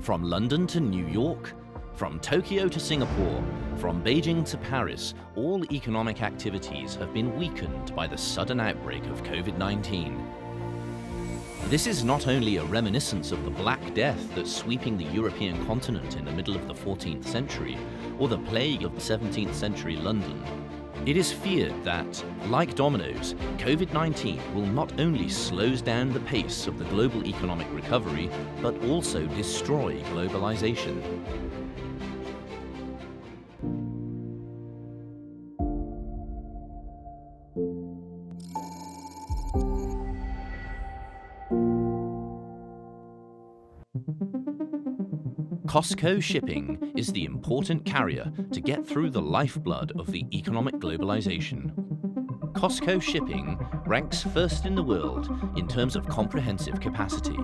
From London to New York, from Tokyo to Singapore, from Beijing to Paris, all economic activities have been weakened by the sudden outbreak of COVID-19. This is not only a reminiscence of the Black Death that's sweeping the European continent in the middle of the 14th century, or the plague of 17th century London. It is feared that, like dominoes, COVID-19 will not only slow down the pace of the global economic recovery, but also destroy globalization. COSCO Shipping is the important carrier to get through the lifeblood of the economic globalization. COSCO Shipping ranks first in the world in terms of comprehensive capacity.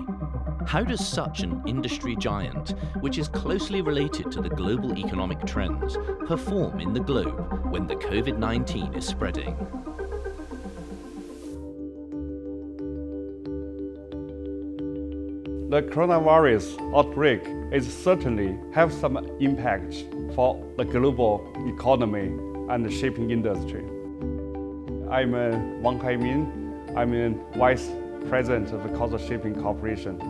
How does such an industry giant, which is closely related to the global economic trends, perform in the globe when the COVID-19 is spreading? The coronavirus outbreak is certainly have some impact for the global economy and the shipping industry. I'm Wang Haimin. I'm Vice President of the COSCO Shipping Corporation.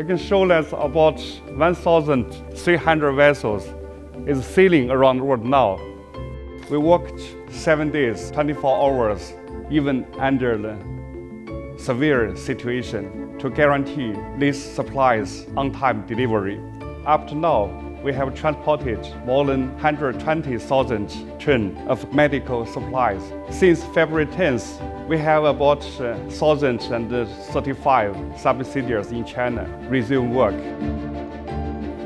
I can show that about 1,300 vessels is sailing around the world now. We worked 7 days, 24 hours, even under the severe situation, to guarantee these supplies on-time delivery. Up to now, we have transported more than 120,000 tons of medical supplies. Since February 10th, we have about 1,035 subsidiaries in China resume work.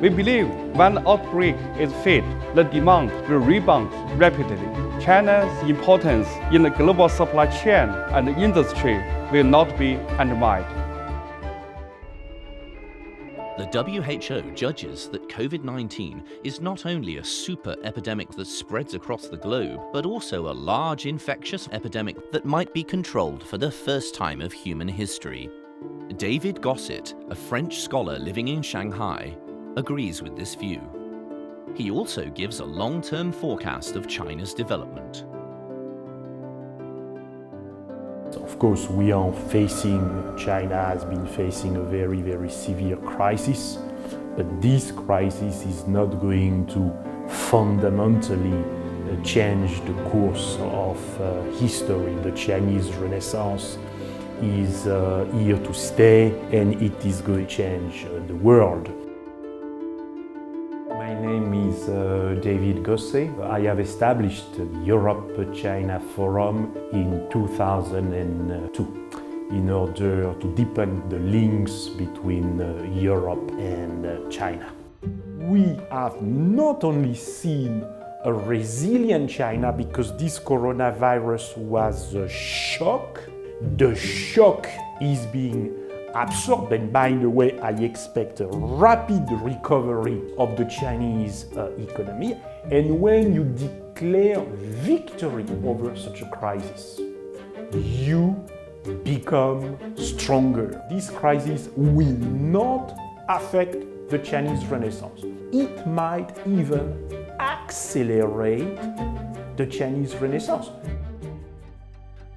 We believe when the outbreak is faded, the demand will rebound rapidly. China's importance in the global supply chain and the industry will not be undermined. The WHO judges that COVID-19 is not only a super epidemic that spreads across the globe, but also a large infectious epidemic that might be controlled for the first time of human history. David Gosset, a French scholar living in Shanghai, agrees with this view. He also gives a long-term forecast of China's development. Of course, China has been facing a very, very severe crisis, but this crisis is not going to fundamentally change the course of history. The Chinese Renaissance is here to stay, and it is going to change the world. My name is David Gosset. I have established the Europe-China Forum in 2002 in order to deepen the links between Europe and China. We have not only seen a resilient China because this coronavirus was a shock. The shock is being absorbed, and by the way, I expect a rapid recovery of the Chinese economy. And when you declare victory over such a crisis, you become stronger. This crisis will not affect the Chinese Renaissance. It might even accelerate the Chinese Renaissance.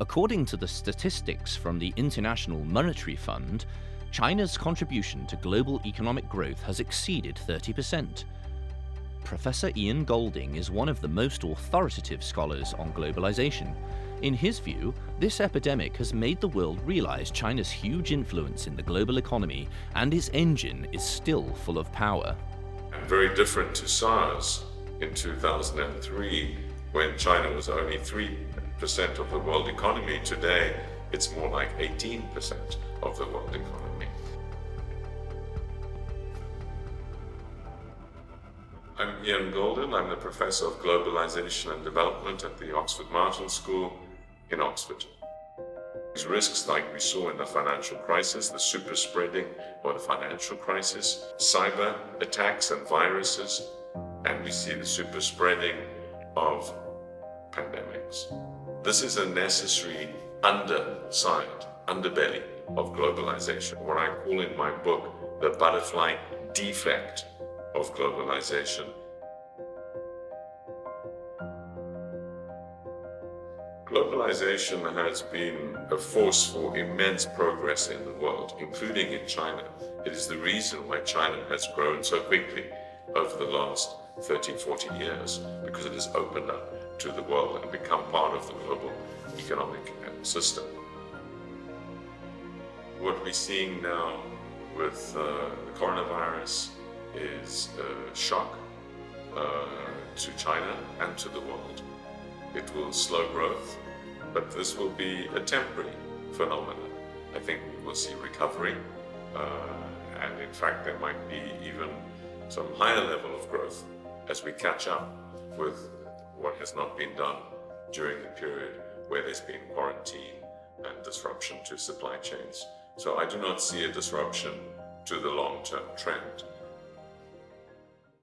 According to the statistics from the International Monetary Fund, China's contribution to global economic growth has exceeded 30%. Professor Ian Goldin is one of the most authoritative scholars on globalization. In his view, this epidemic has made the world realize China's huge influence in the global economy, and its engine is still full of power. Very different to SARS in 2003, when China was only 3% of the world economy. Today, it's more like 18% of the world economy. I'm Ian Goldin. I'm the Professor of Globalization and Development at the Oxford Martin School in Oxford. These risks, like we saw in the financial crisis, the super spreading or the financial crisis, cyber attacks and viruses, and we see the super spreading of pandemics. This is a necessary underbelly of globalization, what I call in my book the butterfly defect of globalization. Globalization has been a force for immense progress in the world, including in China. It is the reason why China has grown so quickly over the last 30, 40 years, because it has opened up to the world and become part of the global economic system. What we're seeing now with the coronavirus is a shock to China and to the world. It will slow growth, but this will be a temporary phenomenon. I think we will see recovery, and in fact there might be even some higher level of growth as we catch up with what has not been done during the period where there's been quarantine and disruption to supply chains. So I do not see a disruption to the long-term trend.